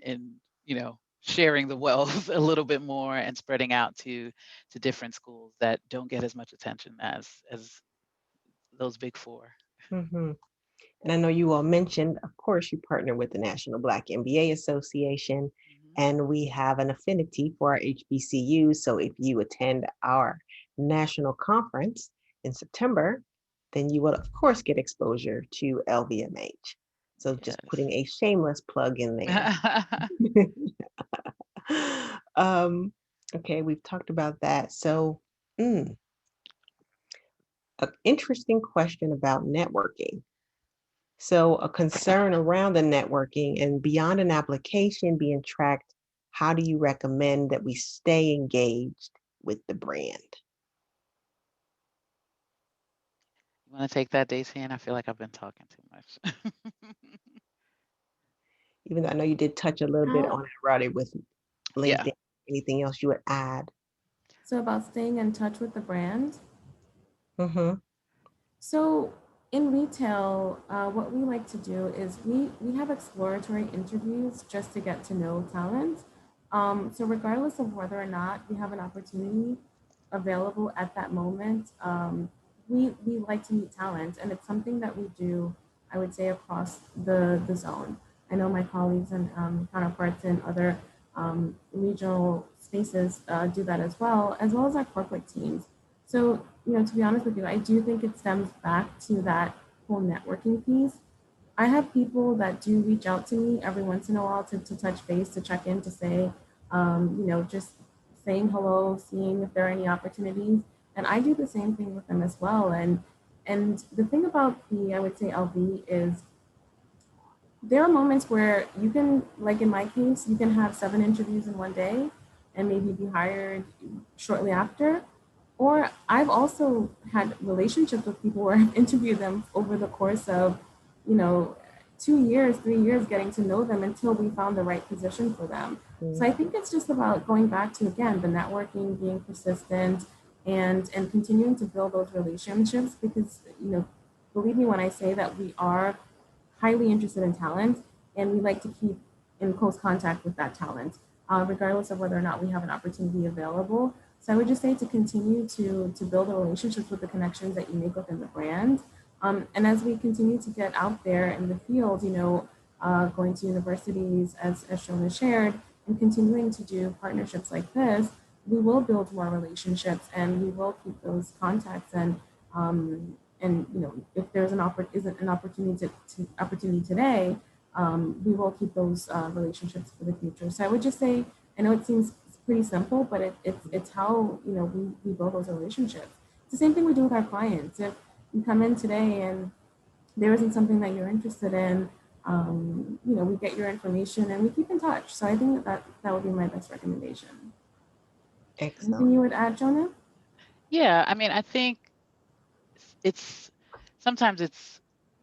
sharing the wealth a little bit more and spreading out to different schools that don't get as much attention as those big four.
Mhm. And I know you all mentioned, of course, you partner with the National Black MBA Association,
Mhm.
and we have an affinity for our HBCUs. So if you attend our national conference in September, then you will, of course, get exposure to LVMH. So just putting a shameless plug in there.
Yes.
um, okay, we've talked about that. So, mm, an interesting question about networking. So, a concern around the networking and beyond an application being tracked, how do you recommend that we stay engaged with the brand?
You want to take that, Daisy? And I feel like I've been talking too much.
Even though I know you did touch a little bit
How
on it, Roddy, with
Yeah.
LinkedIn. Anything else you would add?
so about staying in touch with the brand.
Mm-hmm.
So in retail, what we like to do is we have exploratory interviews just to get to know talent. So regardless of whether or not we have an opportunity available at that moment, we like to meet talent, and it's something that we do, I would say, across the zone. I know my colleagues and counterparts in other regional spaces do that as well as our corporate teams. So, to be honest with you, I do think it stems back to that whole networking piece. I have people that do reach out to me every once in a while to touch base, to check in, to say, just saying hello, seeing if there are any opportunities. And I do the same thing with them as well. And the thing about I would say LV is there are moments where you can, like in my case, you can have 7 interviews in one day and maybe be hired shortly after. Or I've also had relationships with people where I've interviewed them over the course of, you know, 2 years, 3 years, getting to know them until we found the right position for them. So I think it's just about going back to, again, the networking, being persistent, and continuing to build those relationships because, believe me when I say that we are highly interested in talent, and we like to keep in close contact with that talent, regardless of whether or not we have an opportunity available. So I would just say to continue to build the relationships with the connections that you make within the brand. And as we continue to get out there in the field, going to universities, as Shona shared, and continuing to do partnerships like this, we will build more relationships and we will keep those contacts and if there's isn't an opportunity opportunity today, we will keep those relationships for the future. So I would just say, I know it seems pretty simple, but it's how we build those relationships. It's the same thing we do with our clients. If you come in today and there isn't something that you're interested in, we get your information and we keep in touch. So I think that would be my best recommendation. Anything
Excellent.
you would add, Jonah?
Yeah. I mean, I think it's sometimes it's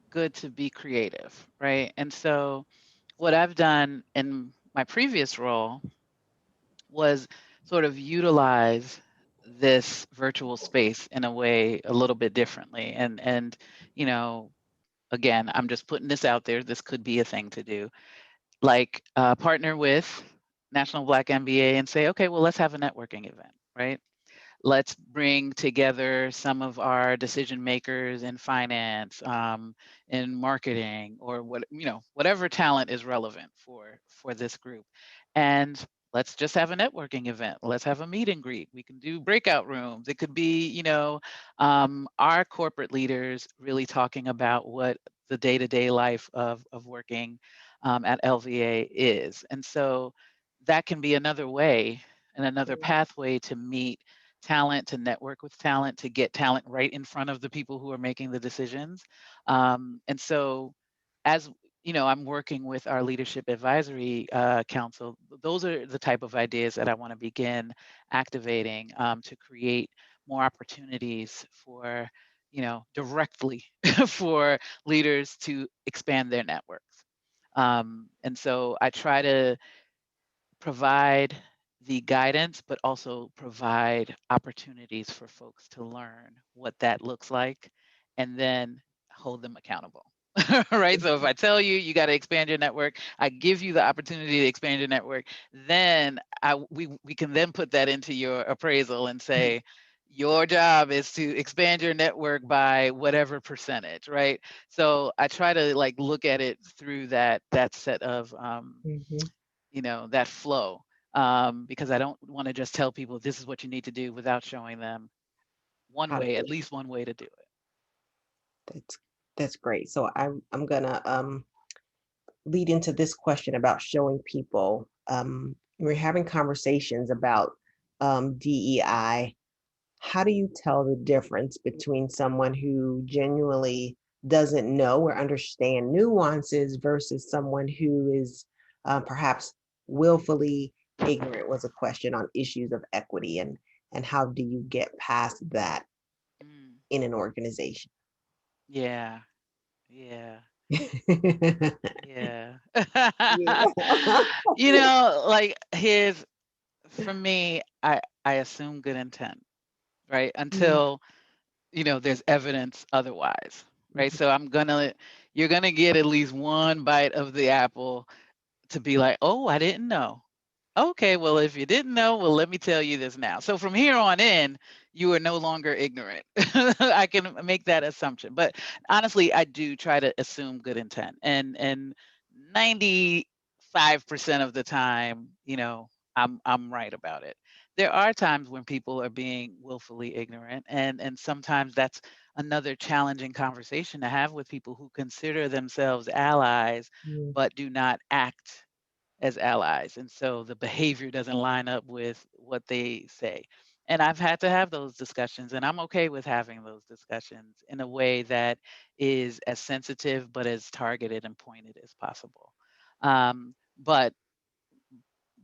good to be creative, right? And so what I've done in my previous role was sort of utilize this virtual space in a way a little bit differently. And you know, again, I'm just putting this out there. This could be a thing to do. Like partner with National Black MBA and say, okay, well, let's have a networking event, right? Let's bring together some of our decision makers in finance, in marketing, or whatever talent is relevant for this group, and let's just have a networking event. Let's have a meet and greet. We can do breakout rooms. It could be, our corporate leaders really talking about what the day-to-day life of working at LVA is, and so that can be another way and another pathway to meet talent, to network with talent, to get talent right in front of the people who are making the decisions. And so, as I'm working with our leadership advisory council. Those are the type of ideas that I want to begin activating to create more opportunities for, directly for leaders to expand their networks. And so I try to provide the guidance, but also provide opportunities for folks to learn what that looks like and then hold them accountable. Right? So if I tell you you got to expand your network, I give you the opportunity to expand your network, then we can then put that into your appraisal and say your job is to expand your network by whatever percentage, right? So I try to like look at it through that set of
Mhm.
that flow, because I don't want to just tell people this is what you need to do without showing them one
How to
way,
do
at least one way to do it.
that's that's great. So I'm gonna lead into this question about showing people. We're having conversations about DEI. How do you tell the difference between someone who genuinely doesn't know or understand nuances versus someone who is perhaps willfully ignorant? Was a question on issues of equity, and how do you get past that
Mm,
in an organization?
yeah, yeah. Yeah.
Yeah.
Like here's for me, I assume good intent, right?
Mm,
Until, there's evidence otherwise, right?
mhm,
So you're gonna get at least one bite of the apple to be like, oh, I didn't know. Okay, well, if you didn't know, well, let me tell you this now. So from here on in, you are no longer ignorant. I can make that assumption. But honestly, I do try to assume good intent. And 95% of the time, I'm right about it. There are times when people are being willfully ignorant, and sometimes that's another challenging conversation to have with people who consider themselves allies
mm,
but do not act as allies. And so the behavior doesn't line up with what they say. And I've had to have those discussions, and I'm okay with having those discussions in a way that is as sensitive but as targeted and pointed as possible. But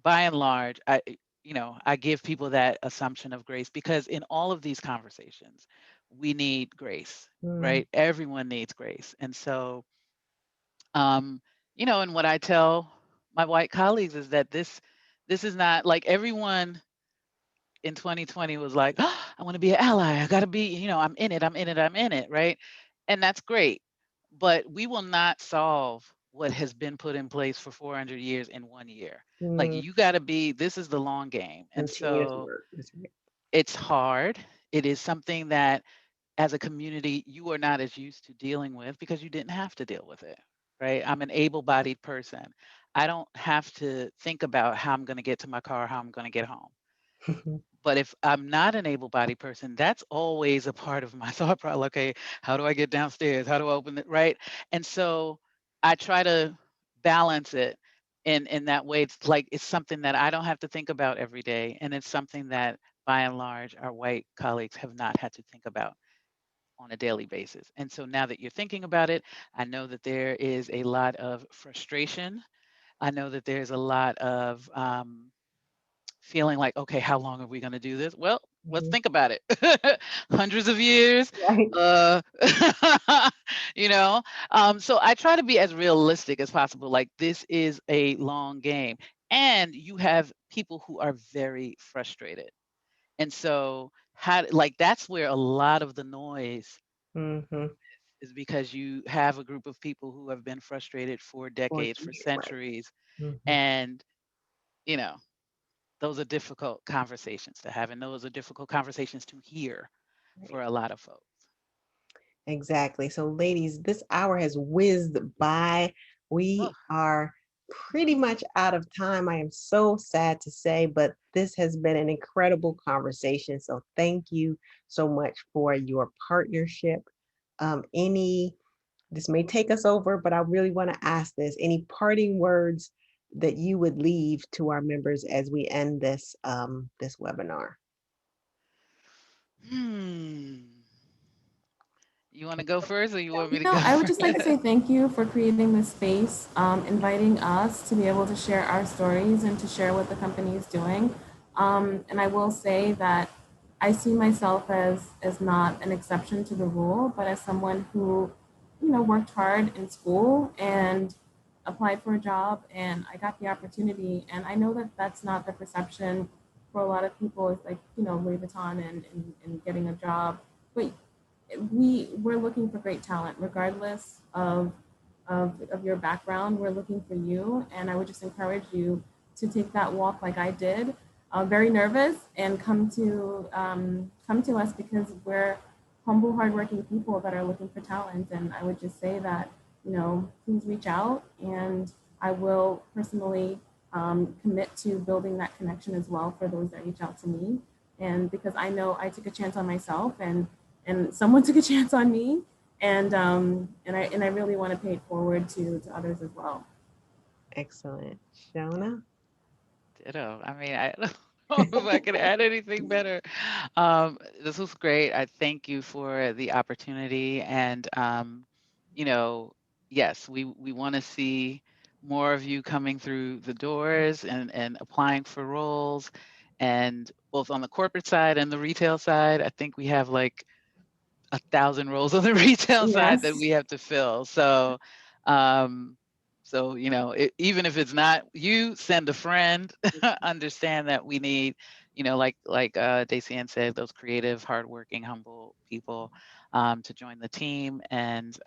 by and large, I give people that assumption of grace because in all of these conversations, we need grace,
mm,
right? Everyone needs grace. And so um, and what I tell my white colleagues is that this is not like everyone in 2020 was like, oh, I want to be an ally. I got to be, I'm in it, I'm in it, I'm in it, right? And that's great. But we will not solve what has been put in place for 400 years in 1 year. Like
mm.
you got to be, this is the long game. And
Continuous
so
work. That's right.
it's hard. It is something that as a community you are not as used to dealing with because you didn't have to deal with it, right? I'm an able-bodied person. I don't have to think about how I'm going to get to my car, how I'm going to get home. But if I'm not an able-bodied person, that's always a part of my thought process. Okay, how do I get downstairs? How do I open it? Right. And so I try to balance it in that way. It's like it's something that I don't have to think about every day. And it's something that by and large our white colleagues have not had to think about on a daily basis. And so now that you're thinking about it, I know that there is a lot of frustration. I know that there's a lot of feeling like, okay, how long are we going to do this? Well, let's
Mhm.
think about it. Hundreds of years.
Right.
Uh, you know, so I try to be as realistic as possible. Like this is a long game, and you have people who are very frustrated, and so how like that's where a lot of the noise
Mhm.
is because you have a group of people who have been frustrated for
For
decades, for
years, right.
centuries,
Mhm.
and you know those are difficult conversations to have, and those are difficult conversations to hear
Right.
for a lot of folks.
Exactly. So, ladies, this hour has whizzed by.
Oh,
We are pretty much out of time. I am so sad to say, but this has been an incredible conversation. So, thank you so much for your partnership. Any This may take us over, but I really want to ask this. Any parting words that you would leave to our members as we end this webinar?
hmm. You want to go first, or you want me to go
I would just like to
first?
say thank you for creating this space, inviting us to be able to share our stories and to share what the company is doing. And I will say that I see myself as not an exception to the rule, but as someone who, worked hard in school and applied for a job, and I got the opportunity. And I know that that's not the perception for a lot of people. It's like, Louis Vuitton and getting a job. But we're looking for great talent, regardless of your background. We're looking for you, and I would just encourage you to take that walk like I did, very nervous, and come to us because we're humble, hardworking people that are looking for talent. And I would just say that, please reach out, and I will personally commit to building that connection as well for those that reach out to me. And because I know I took a chance on myself, and someone took a chance on me, and I really want to pay it forward to others as well.
Excellent. Shona?
Ditto. I mean, I don't know if I could add anything better. This was great. I thank you for the opportunity. And, you know, yes, we want to see more of you coming through the doors and applying for roles. And both on the corporate side and the retail side, I think we have like 1,000 roles on the retail side that
Yes.
we have to fill. So, um, even if it's not you, send a friend. Understand that we need, like Dacian said, those creative, hardworking, humble people to join the team. And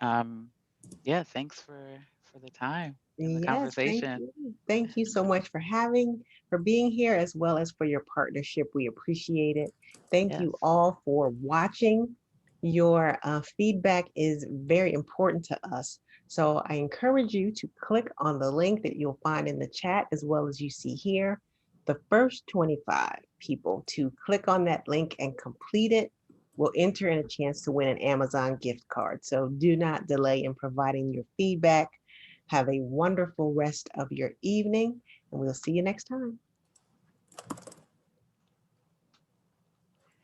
yeah, thanks for the time and the
Yes, thank
conversation.
you. Thank you so much for being here, as well as for your partnership. We appreciate it. Thank
Yes.
you all for watching. Your feedback is very important to us. So I encourage you to click on the link that you'll find in the chat, as well as you see here. The first 25 people to click on that link and complete it will enter in a chance to win an Amazon gift card. So do not delay in providing your feedback. Have a wonderful rest of your evening, and we'll see you next time.